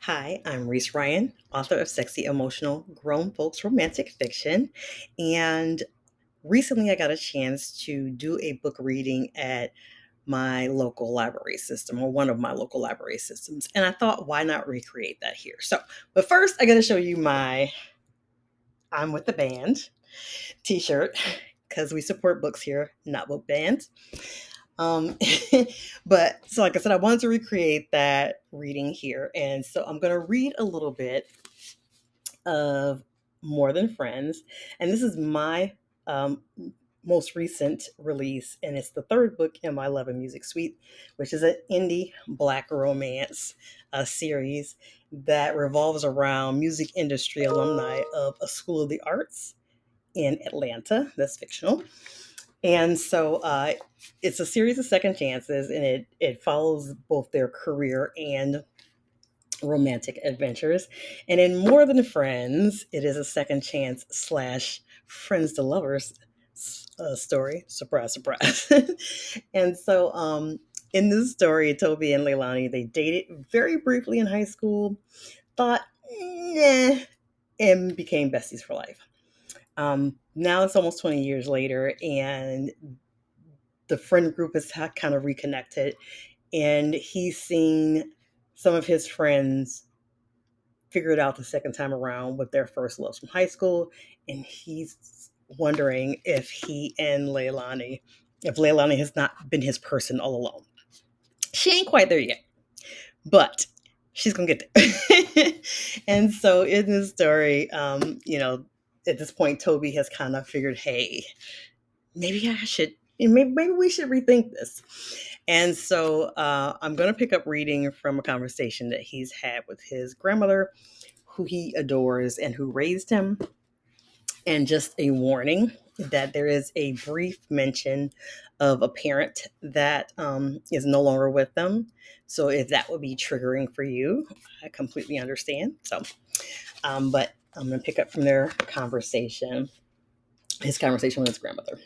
Hi, I'm Reese Ryan, author of Sexy Emotional Grown Folks Romantic Fiction. And recently I got a chance to do a book reading at my local library system or one of my local library systems. And I thought, why not recreate that here? But first, I got to show you my I'm with the band t shirt because we support books here, not book bands. Um, but so, like I said, I wanted to recreate that reading here. And so I'm going to read a little bit of More Than Friends. And this is my um, most recent release, and it's the third book in my Love and Music suite, which is an indie black romance series that revolves around music industry alumni of a school of the arts in Atlanta. That's fictional. And so it's a series of second chances, and it follows both their career and romantic adventures. And in More Than Friends, it is a second chance slash friends to lovers story. Surprise, surprise. And so in this story, Toby and Leilani, they dated very briefly in high school, thought, nah, and became besties for life. Now it's almost 20 years later, and the friend group is kind of reconnected, and he's seen some of his friends figure it out the second time around with their first loves from high school, and he's wondering if Leilani has not been his person all along. She ain't quite there yet, but she's gonna get there. And so in this story, at this point, Toby has kind of figured, hey, maybe we should rethink this. And so I'm going to pick up reading from a conversation that he's had with his grandmother, who he adores and who raised him. And just a warning that there is a brief mention of a parent that is no longer with them. So if that would be triggering for you, I completely understand. But I'm going to pick up from their conversation, his conversation with his grandmother.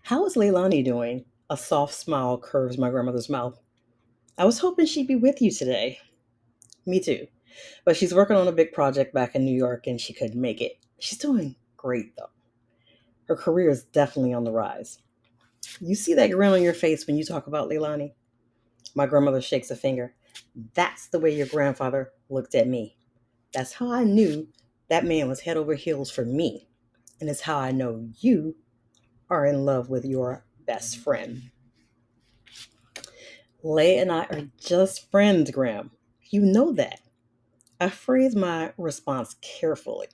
How is Leilani doing? A soft smile curves my grandmother's mouth. I was hoping she'd be with you today. Me too. But she's working on a big project back in New York and she couldn't make it. She's doing great though. Her career is definitely on the rise. You see that grin on your face when you talk about Leilani? My grandmother shakes a finger. That's the way your grandfather looked at me. That's how I knew that man was head over heels for me. And it's how I know you are in love with your best friend. Leigh and I are just friends, Graham. You know that. I phrase my response carefully.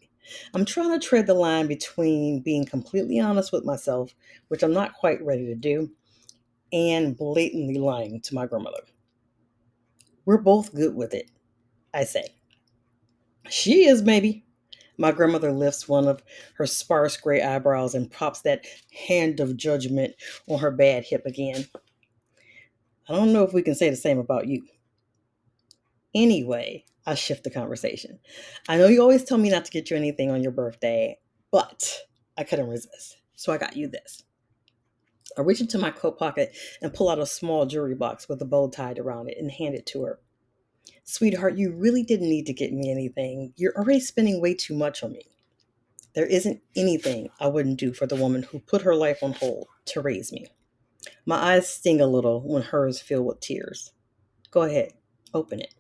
I'm trying to tread the line between being completely honest with myself, which I'm not quite ready to do, and blatantly lying to my grandmother. We're both good with it, I say. She is, maybe. My grandmother lifts one of her sparse gray eyebrows and props that hand of judgment on her bad hip again. I don't know if we can say the same about you. Anyway, I shift the conversation. I know you always tell me not to get you anything on your birthday, but I couldn't resist. So I got you this. I reach into my coat pocket and pull out a small jewelry box with a bow tied around it and hand it to her. Sweetheart, you really didn't need to get me anything. You're already spending way too much on me. There isn't anything I wouldn't do for the woman who put her life on hold to raise me. My eyes sting a little when hers fill with tears. Go ahead, open it.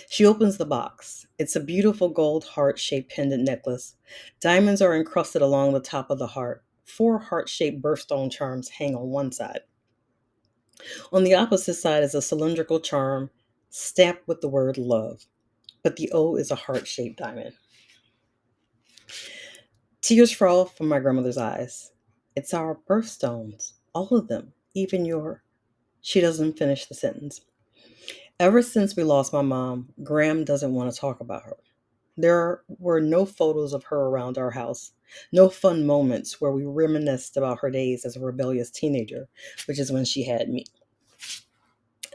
She opens the box. It's a beautiful gold heart-shaped pendant necklace. Diamonds are encrusted along the top of the heart. 4 heart-shaped birthstone charms hang on one side. On the opposite side is a cylindrical charm stamped with the word love, but the O is a heart-shaped diamond. Tears fall from my grandmother's eyes. It's our birthstones, all of them, even your... She doesn't finish the sentence. Ever since we lost my mom, Graham doesn't want to talk about her. There were no photos of her around our house, no fun moments where we reminisced about her days as a rebellious teenager, which is when she had me.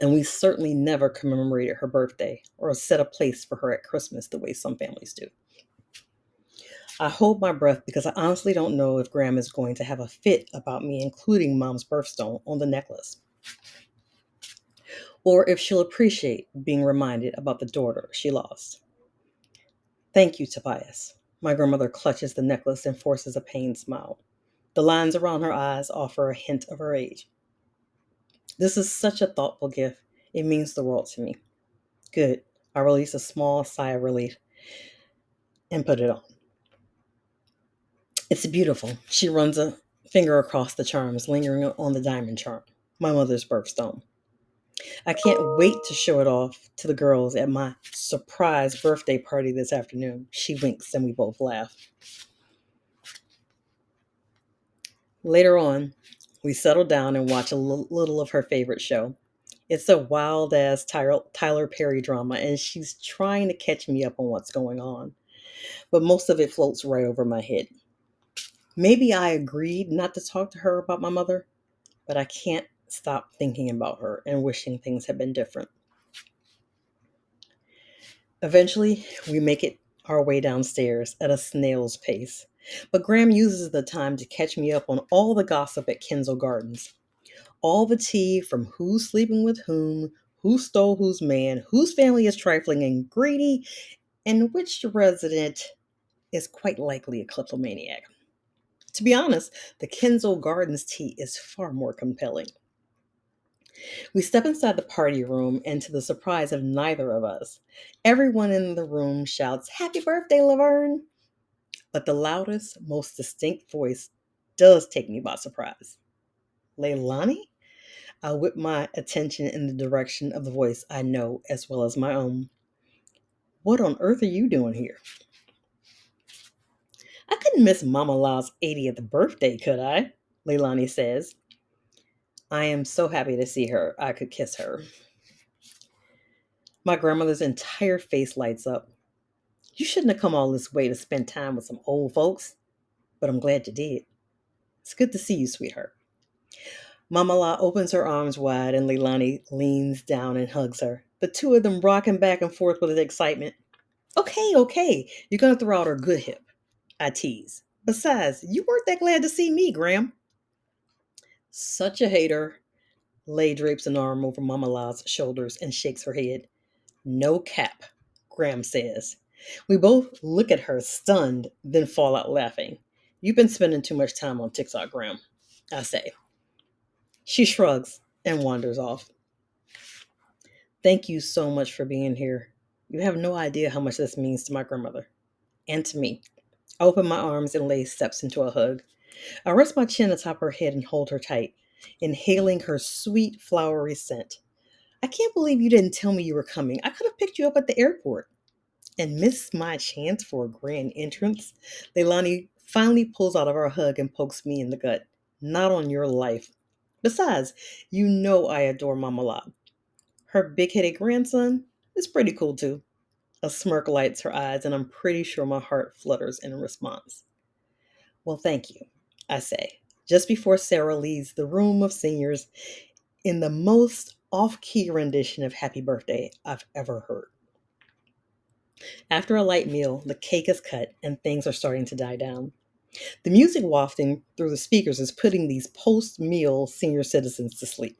And we certainly never commemorated her birthday or set a place for her at Christmas the way some families do. I hold my breath because I honestly don't know if Graham is going to have a fit about me including Mom's birthstone on the necklace. or if she'll appreciate being reminded about the daughter she lost. Thank you, Tobias. My grandmother clutches the necklace and forces a pained smile. The lines around her eyes offer a hint of her age. This is such a thoughtful gift. It means the world to me. Good. I release a small sigh of relief and put it on. It's beautiful. She runs a finger across the charms, lingering on the diamond charm, my mother's birthstone. I can't wait to show it off to the girls at my surprise birthday party this afternoon. She winks and we both laugh. Later on, we settle down and watch a little of her favorite show. It's a wild ass Tyler Perry drama, and she's trying to catch me up on what's going on. But most of it floats right over my head. Maybe I agreed not to talk to her about my mother, but I can't stop thinking about her and wishing things had been different. Eventually, we make it our way downstairs at a snail's pace. But Graham uses the time to catch me up on all the gossip at Kensal Gardens. All the tea from who's sleeping with whom, who stole whose man, whose family is trifling and greedy, and which resident is quite likely a kleptomaniac. To be honest, the Kensal Gardens tea is far more compelling. We step inside the party room, and to the surprise of neither of us, everyone in the room shouts, "Happy birthday, Laverne!" But the loudest, most distinct voice does take me by surprise. Leilani? I whip my attention in the direction of the voice I know as well as my own. What on earth are you doing here? I couldn't miss Mama La's 80th birthday, could I? Leilani says. I am so happy to see her. I could kiss her. My grandmother's entire face lights up. You shouldn't have come all this way to spend time with some old folks, but I'm glad you did. It's good to see you, sweetheart. Mama La opens her arms wide and Leilani leans down and hugs her. The two of them rocking back and forth with excitement. Okay, you're gonna throw out her good hip. I tease. Besides, you weren't that glad to see me, Graham. Such a hater. Lay drapes an arm over Mama La's shoulders and shakes her head. No cap, Graham says. We both look at her stunned, then fall out laughing. You've been spending too much time on TikTok, Graham, I say. She shrugs and wanders off. Thank you so much for being here. You have no idea how much this means to my grandmother and to me. I open my arms and Lay steps into a hug. I rest my chin atop her head and hold her tight, inhaling her sweet, flowery scent. I can't believe you didn't tell me you were coming. I could have picked you up at the airport. And missed my chance for a grand entrance. Leilani finally pulls out of our hug and pokes me in the gut. Not on your life. Besides, you know I adore Mama La. Her big-headed grandson is pretty cool too. A smirk lights her eyes, and I'm pretty sure my heart flutters in response. Well, thank you, I say, just before Sarah leaves the room of seniors in the most off-key rendition of Happy Birthday I've ever heard. After a light meal, the cake is cut and things are starting to die down. The music wafting through the speakers is putting these post-meal senior citizens to sleep.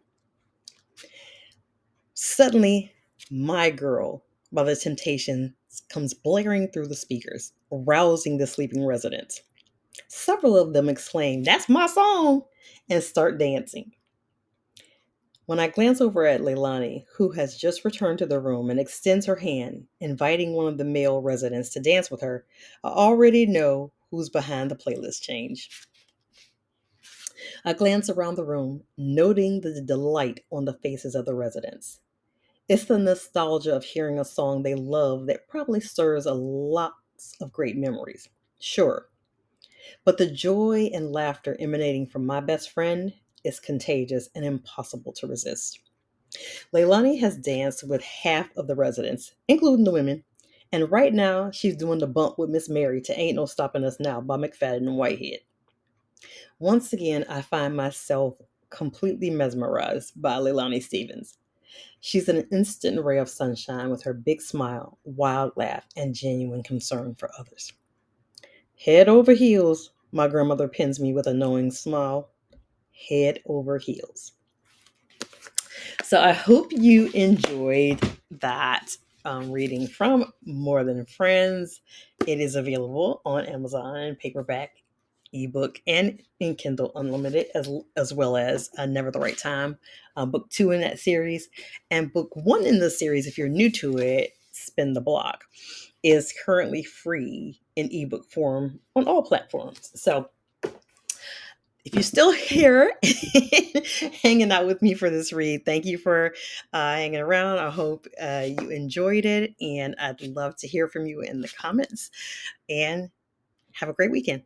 Suddenly, My Girl by The Temptations comes blaring through the speakers, rousing the sleeping residents. Several of them exclaim, "That's my song!" and start dancing. When I glance over at Leilani, who has just returned to the room and extends her hand, inviting one of the male residents to dance with her, I already know who's behind the playlist change. I glance around the room, noting the delight on the faces of the residents. It's the nostalgia of hearing a song they love that probably stirs a lots of great memories. Sure, but the joy and laughter emanating from my best friend is contagious and impossible to resist. Leilani has danced with half of the residents, including the women, and right now she's doing the bump with Miss Mary to Ain't No Stopping Us Now by McFadden and Whitehead. Once again, I find myself completely mesmerized by Leilani Stevens. She's an instant ray of sunshine with her big smile, wild laugh, and genuine concern for others. Head over heels, my grandmother pins me with a knowing smile. Head over heels. So I hope you enjoyed that reading from More Than Friends. It is available on Amazon, paperback, ebook, and in Kindle Unlimited, as well as Never the Right Time, book 2 in that series. And book 1 in the series, if you're new to it, Spin the Block, is currently free in ebook form on all platforms. So if you're still here hanging out with me for this read, thank you for hanging around. I hope you enjoyed it, and I'd love to hear from you in the comments. And have a great weekend.